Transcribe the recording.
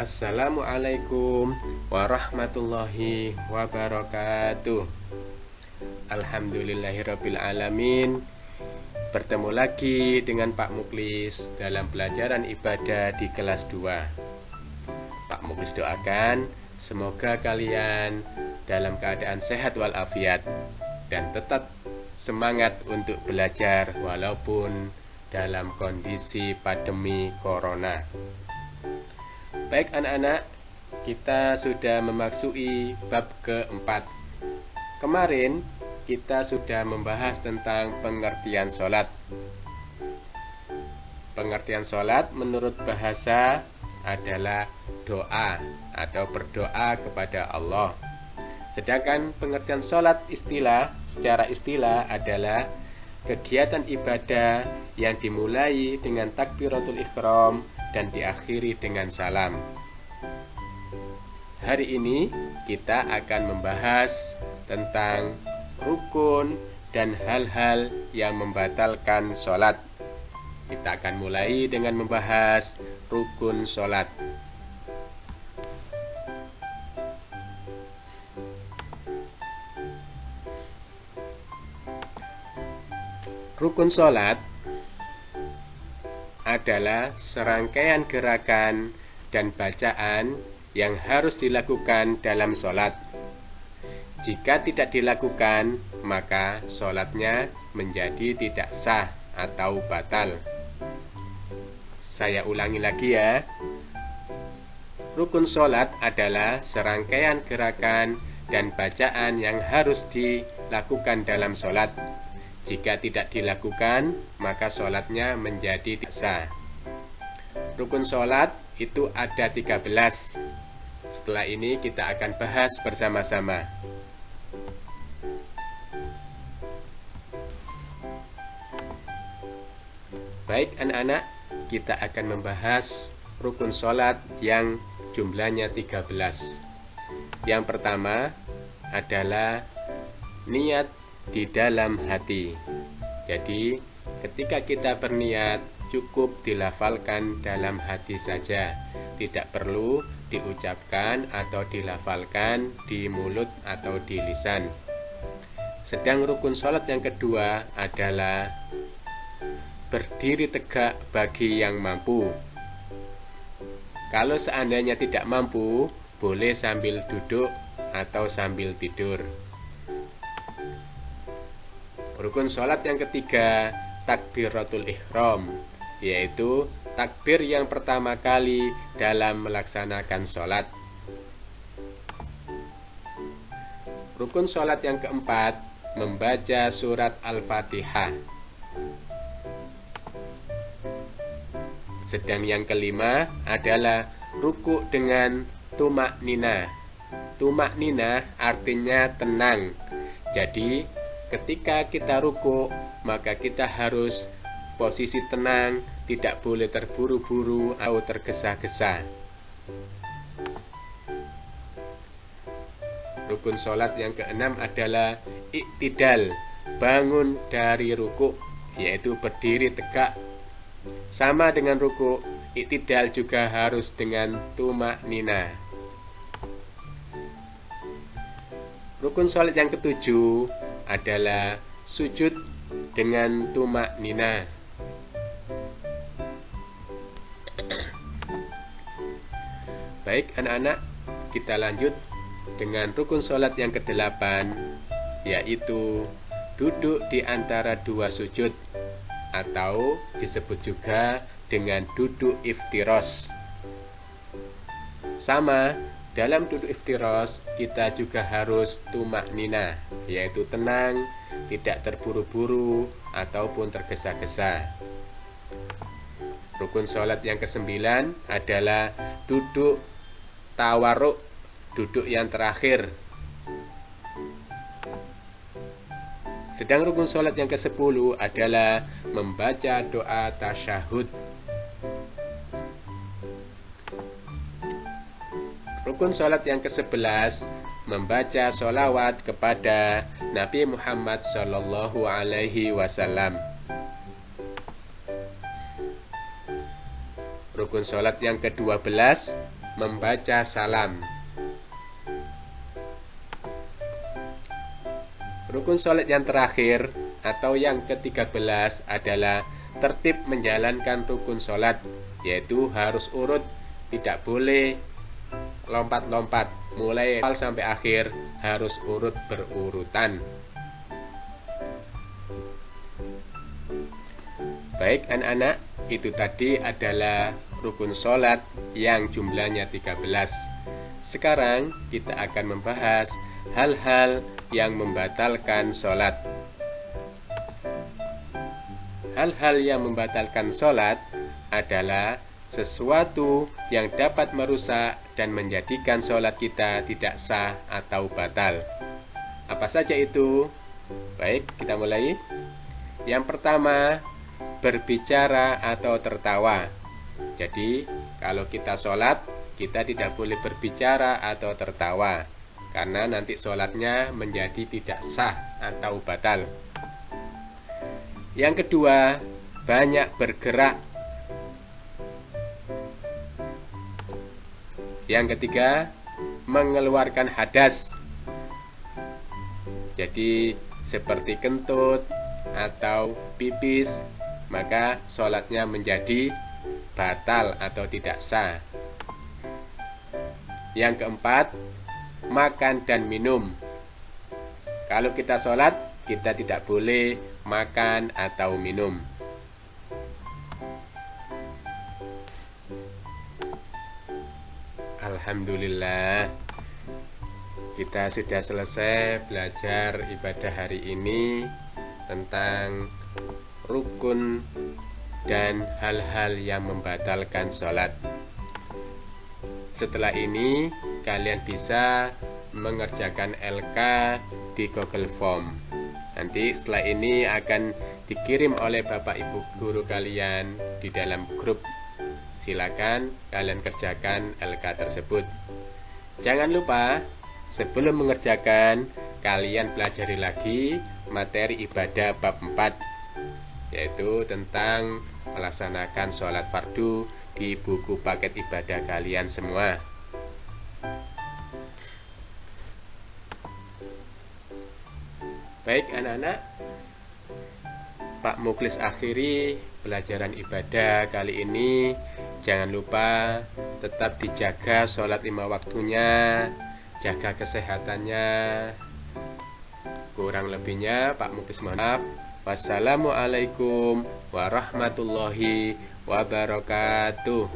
Assalamualaikum warahmatullahi wabarakatuh. Alhamdulillahirabbil alamin. Bertemu lagi dengan Pak Muklis dalam pelajaran ibadah di kelas 2. Pak Muklis doakan semoga kalian dalam keadaan sehat walafiat dan tetap semangat untuk belajar walaupun dalam kondisi pandemi corona. Baik anak-anak, kita sudah memasuki bab keempat. Kemarin kita sudah membahas tentang pengertian sholat. Pengertian sholat menurut bahasa adalah doa atau berdoa kepada Allah. Sedangkan pengertian sholat secara istilah adalah kegiatan ibadah yang dimulai dengan takbiratul ihram dan diakhiri dengan salam. Hari ini kita akan membahas tentang rukun dan hal-hal yang membatalkan sholat. Kita akan mulai dengan membahas rukun sholat. Rukun sholat adalah serangkaian gerakan dan bacaan yang harus dilakukan dalam sholat. Jika tidak dilakukan, maka sholatnya menjadi tidak sah atau batal. Saya ulangi lagi ya. Rukun sholat adalah serangkaian gerakan dan bacaan yang harus dilakukan dalam sholat. Jika tidak dilakukan, maka sholatnya menjadi tidak sah. Rukun sholat itu ada 13. Setelah ini kita akan bahas bersama-sama. Baik anak-anak, kita akan membahas rukun sholat yang jumlahnya 13. Yang pertama adalah niat di dalam hati. Jadi ketika kita berniat cukup dilafalkan dalam hati saja, tidak perlu diucapkan atau dilafalkan di mulut atau di lisan. Sedang rukun sholat yang kedua adalah berdiri tegak bagi yang mampu. Kalau seandainya tidak mampu, boleh sambil duduk atau sambil tidur. Rukun sholat yang ketiga, takbiratul ihram, yaitu takbir yang pertama kali dalam melaksanakan sholat. Rukun sholat yang keempat, membaca surat Al-Fatihah. Sedang yang kelima adalah ruku dengan tumak nina. Tumak nina artinya tenang. Jadi ketika kita ruku, maka kita harus posisi tenang, tidak boleh terburu-buru atau tergesa-gesa. Rukun sholat yang keenam adalah iktidal, bangun dari ruku, yaitu berdiri tegak. Sama dengan ruku, iktidal juga harus dengan tumak nina. Rukun sholat yang ketujuh adalah sujud dengan tumak nina. Baik anak-anak, kita lanjut dengan rukun sholat yang ke-8, yaitu duduk di antara dua sujud atau disebut juga dengan duduk iftiros. Sama, dalam duduk iftiros kita juga harus tumak nina, yaitu tenang, tidak terburu-buru ataupun tergesa-gesa. Rukun sholat yang ke-9 adalah duduk tawarruk, duduk yang terakhir. Sedang rukun sholat yang ke-10 adalah membaca doa tasyahud. Rukun sholat yang ke-11 membaca sholawat kepada Nabi Muhammad Sallallahu Alaihi Wasallam. Rukun sholat yang ke-12 membaca salam. Rukun sholat yang terakhir atau yang ke-13 adalah tertib menjalankan rukun sholat, yaitu harus urut, tidak boleh lompat-lompat, mulai awal sampai akhir harus urut berurutan. Baik anak-anak, itu tadi adalah rukun sholat yang jumlahnya 13. Sekarang kita akan membahas hal-hal yang membatalkan sholat. Hal-hal yang membatalkan sholat adalah sesuatu yang dapat merusak dan menjadikan sholat kita tidak sah atau batal. Apa saja itu? Baik, kita mulai. Yang pertama, berbicara atau tertawa. Jadi, kalau kita sholat, kita tidak boleh berbicara atau tertawa, karena nanti sholatnya menjadi tidak sah atau batal. Yang kedua, banyak bergerak. Yang ketiga, mengeluarkan hadas. Jadi seperti kentut atau pipis, maka sholatnya menjadi batal atau tidak sah. Yang keempat, makan dan minum. Kalau kita sholat, kita tidak boleh makan atau minum. Alhamdulillah, kita sudah selesai belajar ibadah hari ini tentang rukun dan hal-hal yang membatalkan sholat. Setelah ini kalian bisa mengerjakan LK di Google Form. Nanti setelah ini akan dikirim oleh Bapak Ibu guru kalian di dalam grup. Silakan kalian kerjakan LK tersebut. Jangan lupa sebelum mengerjakan, kalian pelajari lagi materi ibadah bab 4, yaitu tentang melaksanakan sholat fardu di buku paket ibadah kalian semua. Baik anak-anak, Pak Muklis akhiri pelajaran ibadah kali ini. Jangan lupa tetap dijaga sholat 5 waktunya, jaga kesehatannya. Kurang lebihnya Pak Muklis mohon maaf. Wassalamualaikum warahmatullahi wabarakatuh.